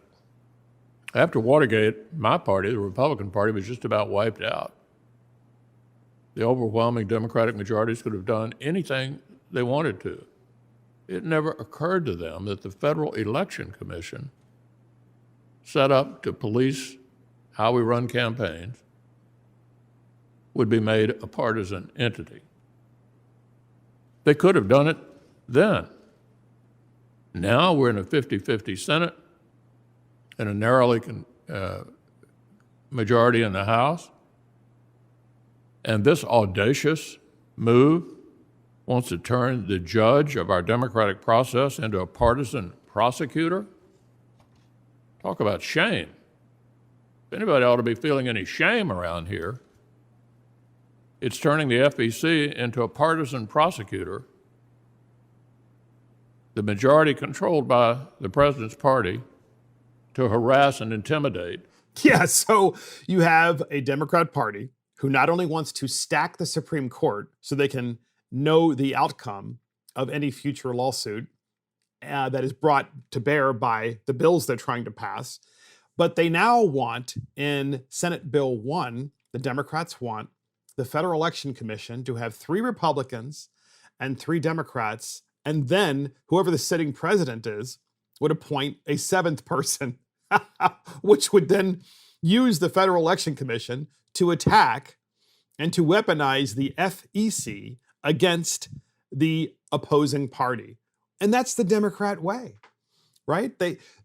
Speaker 7: After Watergate, my party, the Republican Party, was just about wiped out. The overwhelming Democratic majorities could have done anything they wanted to. It never occurred to them that the Federal Election Commission, set up to police how we run campaigns, would be made a partisan entity. They could have done it then. Now we're in a 50-50 Senate and a narrowly majority in the House. And this audacious move wants to turn the judge of our democratic process into a partisan prosecutor. Talk about shame. If anybody ought to be feeling any shame around here, it's turning the FEC into a partisan prosecutor, the majority controlled by the president's party, to harass and intimidate.
Speaker 1: Yeah, so you have a Democrat Party who not only wants to stack the Supreme Court so they can know the outcome of any future lawsuit that is brought to bear by the bills they're trying to pass, but they now want, in Senate Bill 1, the Democrats want the Federal Election Commission to have 3 Republicans and 3 Democrats, and then whoever the sitting president is would appoint a 7th person, which would then use the Federal Election Commission to attack and to weaponize the FEC against the opposing party. And that's the Democrat way, right?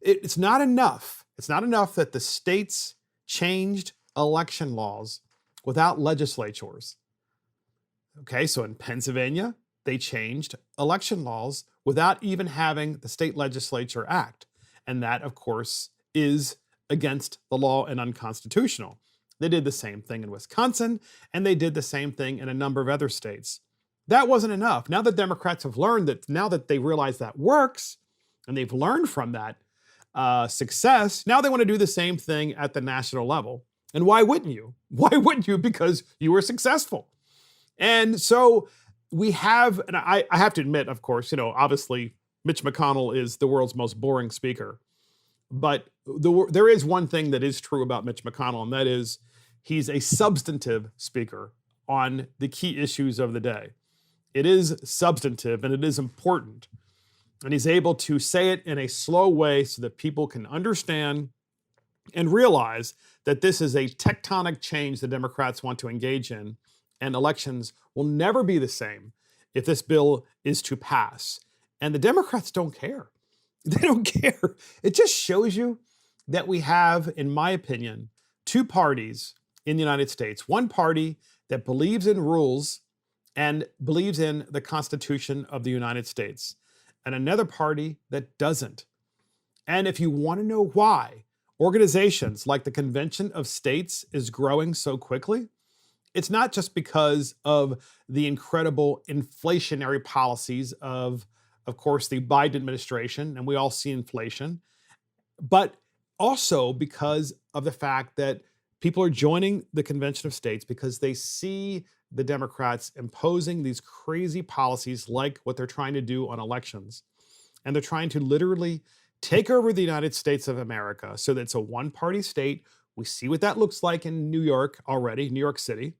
Speaker 1: It's not enough. It's not enough that the states changed election laws without legislatures. Okay, so in Pennsylvania, they changed election laws without even having the state legislature act. And that, of course, is against the law and unconstitutional. They did the same thing in Wisconsin, and they did the same thing in a number of other states. That wasn't enough. Now the Democrats have learned that, now that they realize that works, and they've learned from that success, now they want to do the same thing at the national level. And why wouldn't you? Why wouldn't you? Because you were successful. And so we have, and I have to admit, of course, obviously Mitch McConnell is the world's most boring speaker. But there is one thing that is true about Mitch McConnell, and that is he's a substantive speaker on the key issues of the day. It is substantive and it is important. And he's able to say it in a slow way so that people can understand and realize that this is a tectonic change the Democrats want to engage in, and elections will never be the same if this bill is to pass. And the Democrats don't care. They don't care. It just shows you that we have, in my opinion, 2 parties in the United States. One party that believes in rules and believes in the Constitution of the United States, and another party that doesn't. And if you want to know why organizations like the Convention of States is growing so quickly, it's not just because of the incredible inflationary policies of course, the Biden administration, and we all see inflation, but also because of the fact that people are joining the Convention of States because they see the Democrats imposing these crazy policies like what they're trying to do on elections. And they're trying to literally take over the United States of America so that it's a one-party state. We see what that looks like in New York already, New York City.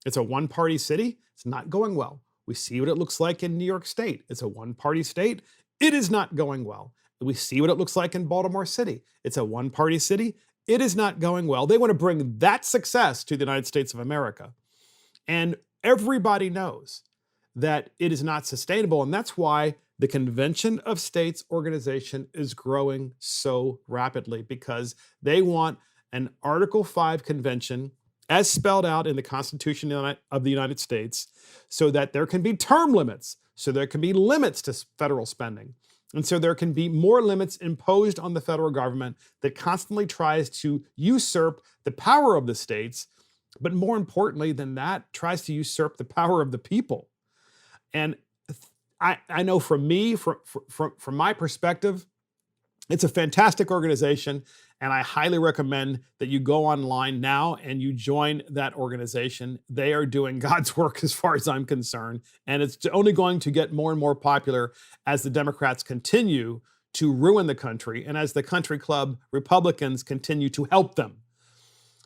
Speaker 1: It's a one-party city. It's not going well. We see what it looks like in New York State. It's a one-party state. It is not going well. We see what it looks like in Baltimore City. It's a one-party city. It is not going well. They want to bring that success to the United States of America. And everybody knows that it is not sustainable. And that's why the Convention of States organization is growing so rapidly, because they want an Article 5 convention as spelled out in the Constitution of the United States, so that there can be term limits, so there can be limits to federal spending. And so there can be more limits imposed on the federal government that constantly tries to usurp the power of the states, but more importantly than that, tries to usurp the power of the people. And I know from me, from my perspective, it's a fantastic organization, and I highly recommend that you go online now and you join that organization. They are doing God's work as far as I'm concerned, and it's only going to get more and more popular as the Democrats continue to ruin the country and as the country club Republicans continue to help them.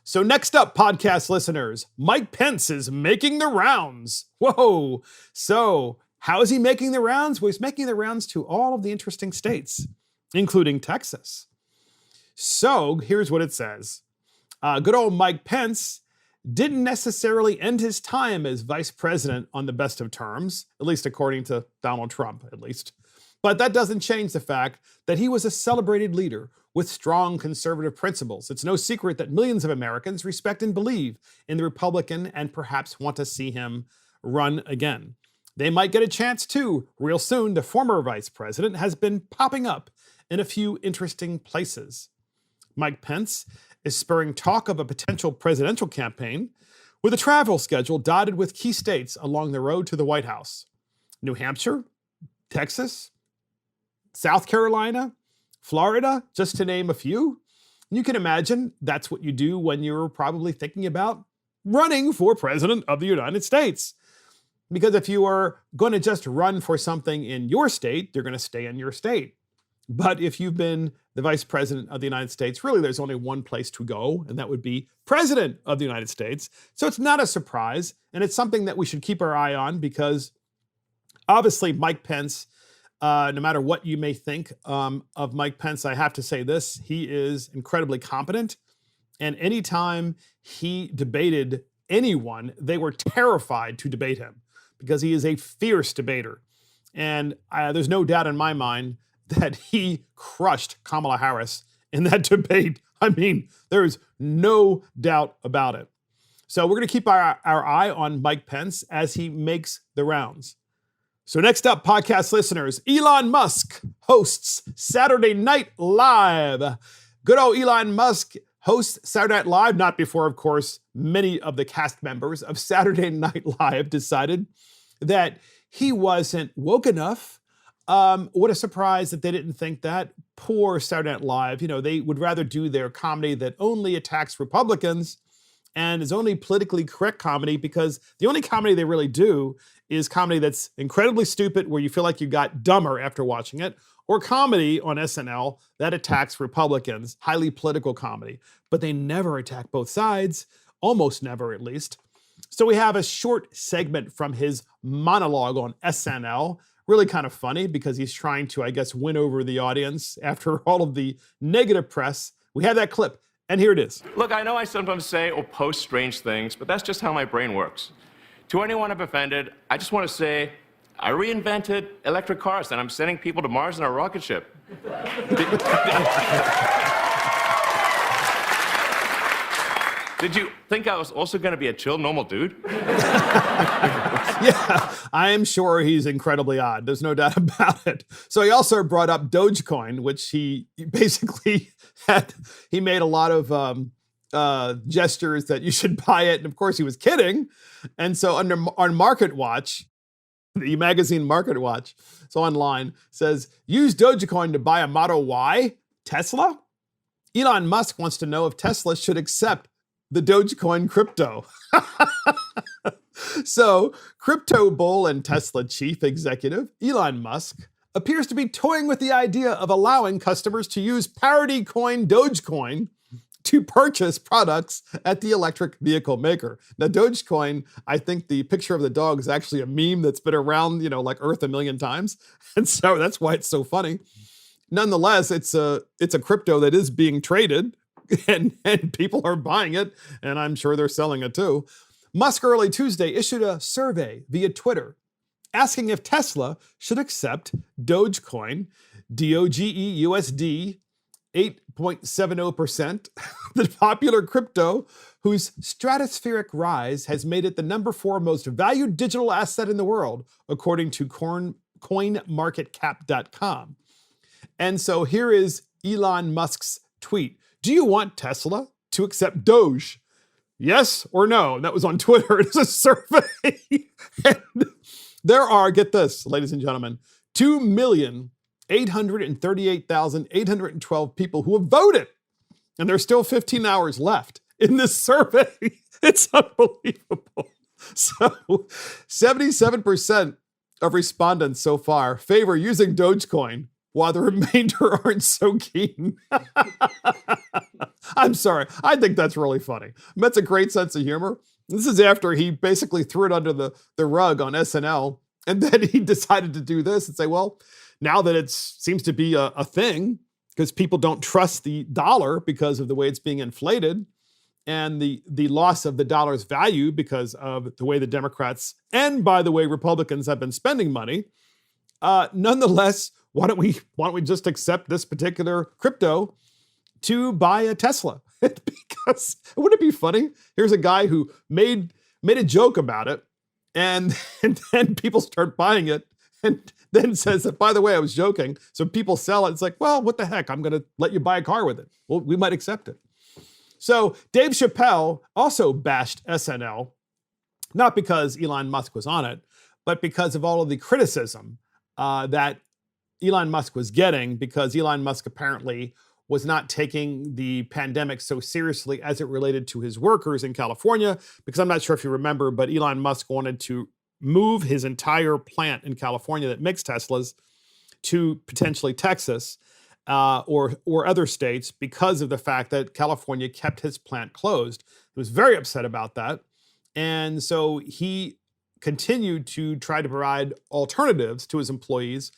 Speaker 1: So next up, podcast listeners, Mike Pence is making the rounds. Whoa. So how is he making the rounds? Well, he's making the rounds to all of the interesting states, including Texas. So here's what it says. Good old Mike Pence didn't necessarily end his time as vice president on the best of terms, at least according to Donald Trump, at least. But that doesn't change the fact that he was a celebrated leader with strong conservative principles. It's no secret that millions of Americans respect and believe in the Republican and perhaps want to see him run again. They might get a chance too. Real soon, the former vice president has been popping up in a few interesting places. Mike Pence is spurring talk of a potential presidential campaign with a travel schedule dotted with key states along the road to the White House. New Hampshire, Texas, South Carolina, Florida, just to name a few. You can imagine that's what you do when you're probably thinking about running for president of the United States. Because if you are going to just run for something in your state, you're going to stay in your state. But if you've been the vice president of the United States, really there's only one place to go, and that would be president of the United States. So it's not a surprise, and it's something that we should keep our eye on, because obviously Mike Pence, no matter what you may think of Mike Pence, I have to say this, he is incredibly competent. And anytime he debated anyone, they were terrified to debate him, because he is a fierce debater. And there's no doubt in my mind that he crushed Kamala Harris in that debate. I mean, there's no doubt about it. So we're going to keep our eye on Mike Pence as he makes the rounds. So next up, podcast listeners, Elon Musk hosts Saturday Night Live. Good old Elon Musk hosts Saturday Night Live, not before, of course, many of the cast members of Saturday Night Live decided that he wasn't woke enough. What a surprise that they didn't think that. Poor Saturday Night Live. You know, they would rather do their comedy that only attacks Republicans and is only politically correct comedy, because the only comedy they really do is comedy that's incredibly stupid, where you feel like you got dumber after watching it, or comedy on SNL that attacks Republicans, highly political comedy. But they never attack both sides, almost never at least. So we have a short segment from his monologue on SNL. Really kind of funny, because he's trying to, I guess, win over the audience after all of the negative press. We have that clip, and here it is.
Speaker 8: Look, I know I sometimes say or post strange things, but that's just how my brain works. To anyone I've offended, I just want to say I reinvented electric cars, and I'm sending people to Mars in a rocket ship. Did you think I was also going to be a chill, normal dude?
Speaker 1: Yeah, I am sure he's incredibly odd. There's no doubt about it. So he also brought up Dogecoin, which he basically he made a lot of gestures that you should buy it. And of course he was kidding. And so on MarketWatch, the magazine MarketWatch, so online, says, use Dogecoin to buy a Model Y Tesla? Elon Musk wants to know if Tesla should accept the Dogecoin crypto. So, crypto bull and Tesla chief executive Elon Musk appears to be toying with the idea of allowing customers to use parody coin Dogecoin to purchase products at the electric vehicle maker. Now, Dogecoin, I think the picture of the dog is actually a meme that's been around, like Earth a million times. And so that's why it's so funny. Nonetheless, it's a crypto that is being traded and people are buying it, and I'm sure they're selling it too. Musk early Tuesday issued a survey via Twitter asking if Tesla should accept Dogecoin, DOGE-USD, 8.70%, the popular crypto whose stratospheric rise has made it the number 4 most valued digital asset in the world, according to coinmarketcap.com. And so here is Elon Musk's tweet. Do you want Tesla to accept Doge? Yes or no? And that was on Twitter. It's a survey. And there are, get this, ladies and gentlemen, 2,838,812 people who have voted. And there's still 15 hours left in this survey. It's unbelievable. So 77% of respondents so far favor using Dogecoin, while the remainder aren't so keen. I'm sorry. I think that's really funny. That's a great sense of humor. This is after he basically threw it under the rug on SNL. And then he decided to do this and say, well, now that it seems to be a thing, because people don't trust the dollar because of the way it's being inflated and the loss of the dollar's value because of the way the Democrats and, by the way, Republicans have been spending money. Nonetheless, why don't we just accept this particular crypto to buy a Tesla? Because wouldn't it be funny? Here's a guy who made a joke about it, and then people start buying it, and then says that, by the way, I was joking. So people sell it. It's like, well, what the heck? I'm going to let you buy a car with it. Well, we might accept it. So Dave Chappelle also bashed SNL, not because Elon Musk was on it, but because of all of the criticism that Elon Musk was getting, because Elon Musk apparently was not taking the pandemic so seriously as it related to his workers in California. Because I'm not sure if you remember, but Elon Musk wanted to move his entire plant in California that makes Teslas to potentially Texas or other states because of the fact that California kept his plant closed. He was very upset about that. And so he continued to try to provide alternatives to his employees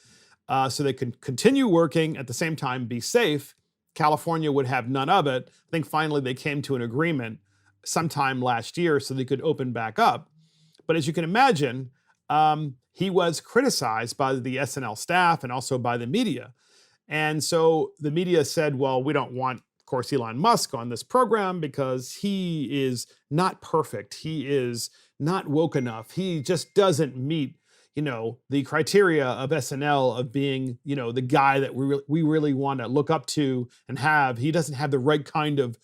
Speaker 1: so they could continue working, at the same time be safe. California would have none of it. I think finally they came to an agreement sometime last year so they could open back up. But as you can imagine, he was criticized by the SNL staff and also by the media. And so the media said, well, we don't want, of course, Elon Musk on this program because he is not perfect. He is not woke enough. He just doesn't meet, the criteria of SNL of being, the guy that we really want to look up to and have. He doesn't have the right kind of,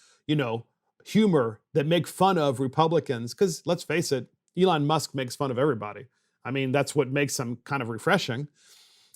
Speaker 1: humor that make fun of Republicans. Because let's face it, Elon Musk makes fun of everybody. I mean, that's what makes him kind of refreshing.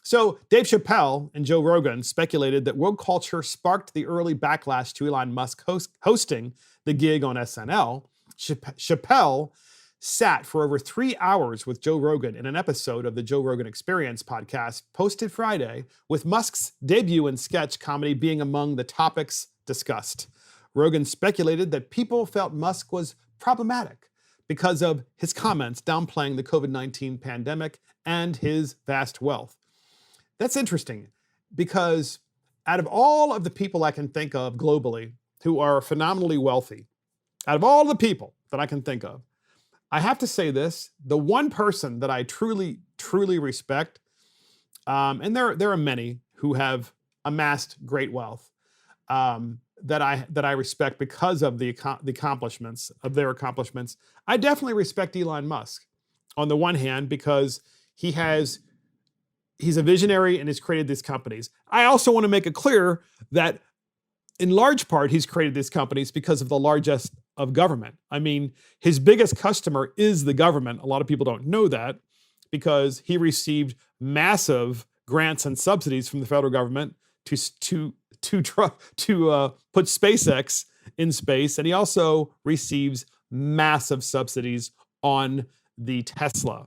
Speaker 1: So Dave Chappelle and Joe Rogan speculated that woke culture sparked the early backlash to Elon Musk hosting the gig on SNL. Chappelle sat for over 3 hours with Joe Rogan in an episode of the Joe Rogan Experience podcast posted Friday, with Musk's debut in sketch comedy being among the topics discussed. Rogan speculated that people felt Musk was problematic because of his comments downplaying the COVID-19 pandemic and his vast wealth. That's interesting because out of all of the people I can think of globally who are phenomenally wealthy, out of all the people that I can think of, I have to say this, the one person that I truly, truly respect, and there are many who have amassed great wealth that I respect because of the accomplishments of their accomplishments. I definitely respect Elon Musk on the one hand because he's a visionary and has created these companies. I also want to make it clear that in large part, he's created these companies because of the largest of government. I mean, his biggest customer is the government. A lot of people don't know that because he received massive grants and subsidies from the federal government to put SpaceX in space. And he also receives massive subsidies on the Tesla.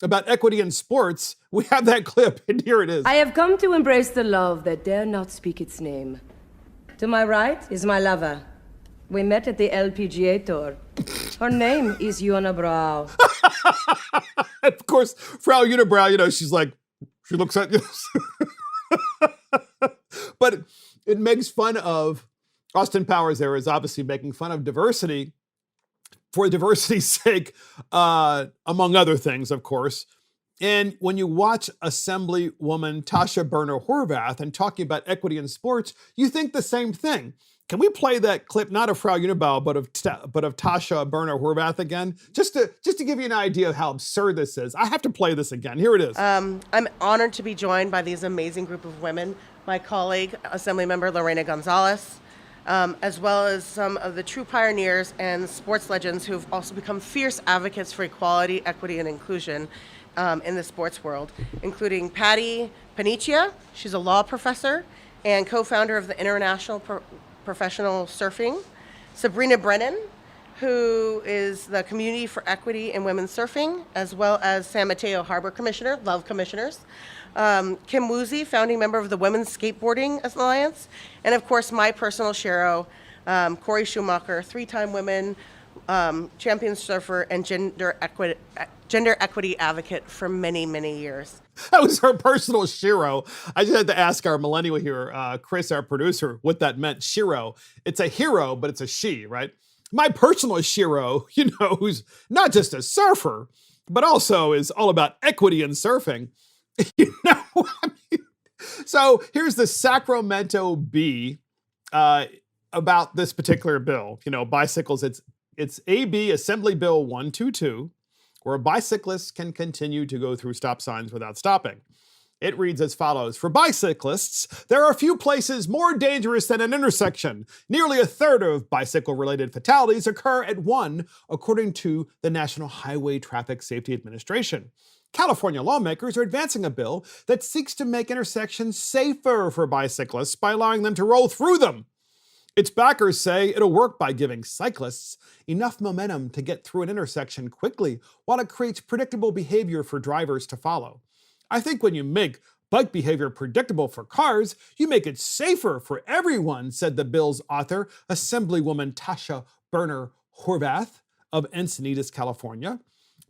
Speaker 1: about equity in sports. We have that clip, and here it is.
Speaker 9: I have come to embrace the love that dare not speak its name. To my right is my lover. We met at the LPGA tour. Her name is Unibrow.
Speaker 1: Of course, Frau Unibrow, she's like, she looks at you. But it makes fun of, Austin Powers there is obviously making fun of diversity for diversity's sake, among other things, of course. And when you watch Assemblywoman Tasha Berner Horvath and talking about equity in sports, you think the same thing. Can we play that clip, not of Frau Unibrow, but of Tasha Berner Horvath again? Just to give you an idea of how absurd this is. I have to play this again. Here it is.
Speaker 10: I'm honored to be joined by these amazing group of women. My colleague, Assemblymember Lorena Gonzalez, as well as some of the true pioneers and sports legends who've also become fierce advocates for equality, equity, and inclusion in the sports world, including Patty Paniccia. She's a law professor and co-founder of the International Professional Surfing. Sabrina Brennan, who is the Community for Equity in Women's Surfing, as well as San Mateo Harbor Commissioner, love commissioners. Kim Woozy, founding member of the Women's Skateboarding Alliance, and of course my personal shero, Corey Schumacher, three-time women champion surfer and gender equity advocate for many, many years.
Speaker 1: That was her personal shero. I just had to ask our millennial here, Chris, our producer, what that meant. Shero. It's a hero, but it's a she, right? My personal shero, who's not just a surfer, but also is all about equity in surfing. So here's the Sacramento Bee about this particular bill. Bicycles. It's AB Assembly Bill 122, where bicyclists can continue to go through stop signs without stopping. It reads as follows. For bicyclists, there are few places more dangerous than an intersection. Nearly a third of bicycle-related fatalities occur at one, according to the National Highway Traffic Safety Administration. California lawmakers are advancing a bill that seeks to make intersections safer for bicyclists by allowing them to roll through them. Its backers say it'll work by giving cyclists enough momentum to get through an intersection quickly, while it creates predictable behavior for drivers to follow. I think when you make bike behavior predictable for cars, you make it safer for everyone, said the bill's author, Assemblywoman Tasha Berner Horvath of Encinitas, California.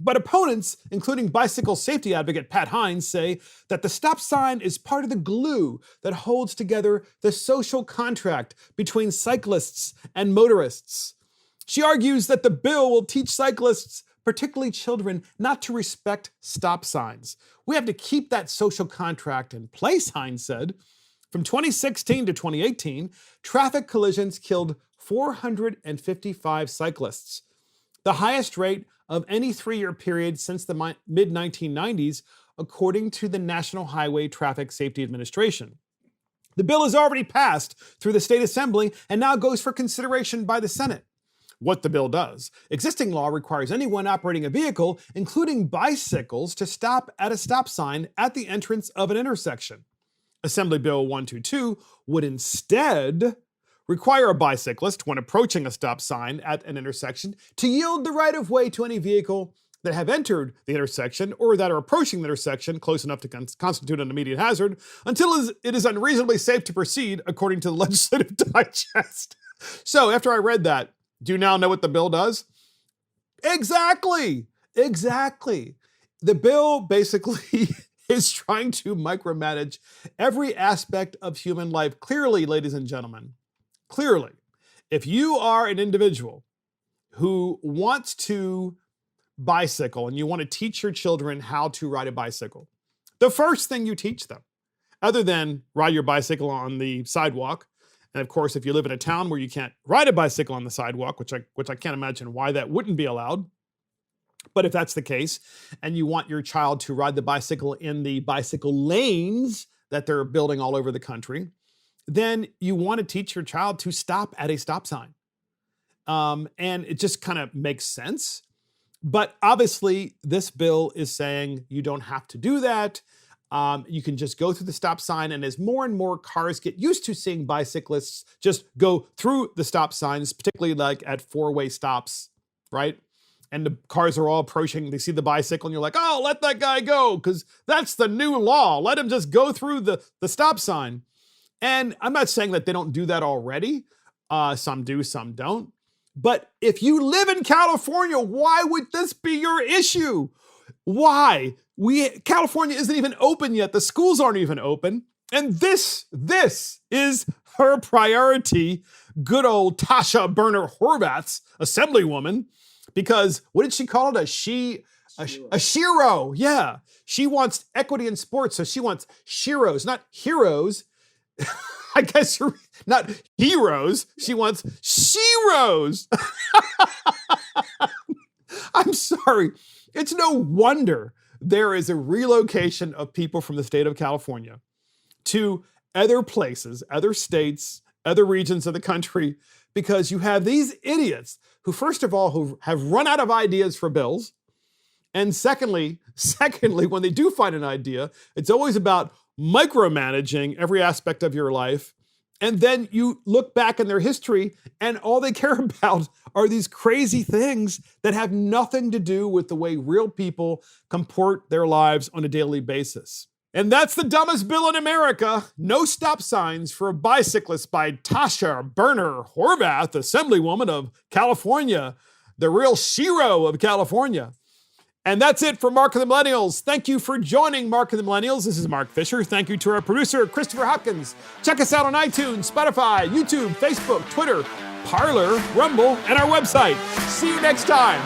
Speaker 1: But opponents, including bicycle safety advocate Pat Hines, say that the stop sign is part of the glue that holds together the social contract between cyclists and motorists. She argues that the bill will teach cyclists, particularly children, not to respect stop signs. We have to keep that social contract in place, Hines said. From 2016 to 2018, traffic collisions killed 455 cyclists, the highest rate of any 3-year period since the mid-1990s, according to the National Highway Traffic Safety Administration. The bill has already passed through the state assembly and now goes for consideration by the Senate. What the bill does. Existing law requires anyone operating a vehicle, including bicycles, to stop at a stop sign at the entrance of an intersection. Assembly Bill 122 would instead require a bicyclist, when approaching a stop sign at an intersection, to yield the right-of-way to any vehicle that have entered the intersection or that are approaching the intersection close enough to constitute an immediate hazard until it is unreasonably safe to proceed, according to the Legislative Digest. So after I read that, do you now know what the bill does? Exactly. The bill basically is trying to micromanage every aspect of human life. Clearly, ladies and gentlemen, clearly, if you are an individual who wants to bicycle and you want to teach your children how to ride a bicycle, the first thing you teach them, other than ride your bicycle on the sidewalk, and of course, if you live in a town where you can't ride a bicycle on the sidewalk, which I can't imagine why that wouldn't be allowed, but if that's the case, and you want your child to ride the bicycle in the bicycle lanes that they're building all over the country, then you want to teach your child to stop at a stop sign. And it just kind of makes sense. But obviously, this bill is saying you don't have to do that. You can just go through the stop sign. And as more and more cars get used to seeing bicyclists just go through the stop signs, particularly like at four-way stops, right? and the cars are all approaching. They see the bicycle and you're like, oh, let that guy go because that's the new law. Let him just go through the stop sign. And I'm not saying that they don't do that already. Some do, some don't. But if you live in California, why would this be your issue? Why? California isn't even open yet. The schools aren't even open. And this is her priority. Good old Tasha Berner Horvath's Assemblywoman. Because what did she call it? A shiro. Yeah. She wants equity in sports. So she wants shiros, not heroes. I guess you're not heroes. She wants shiros. I'm sorry. It's no wonder there is a relocation of people from the state of California to other places, other states, other regions of the country, because you have these idiots who, first of all, who have run out of ideas for bills. And secondly, when they do find an idea, it's always about micromanaging every aspect of your life. And then you look back in their history and all they care about are these crazy things that have nothing to do with the way real people comport their lives on a daily basis. And that's the dumbest bill in America. No stop signs for a bicyclist by Tasha Berner Horvath, Assemblywoman of California, the real shiro of California. And that's it for Mark and the Millennials. Thank you for joining Mark and the Millennials. This is Mark Fisher. Thank you to our producer, Christopher Hopkins. Check us out on iTunes, Spotify, YouTube, Facebook, Twitter, Parler, Rumble, and our website. See you next time.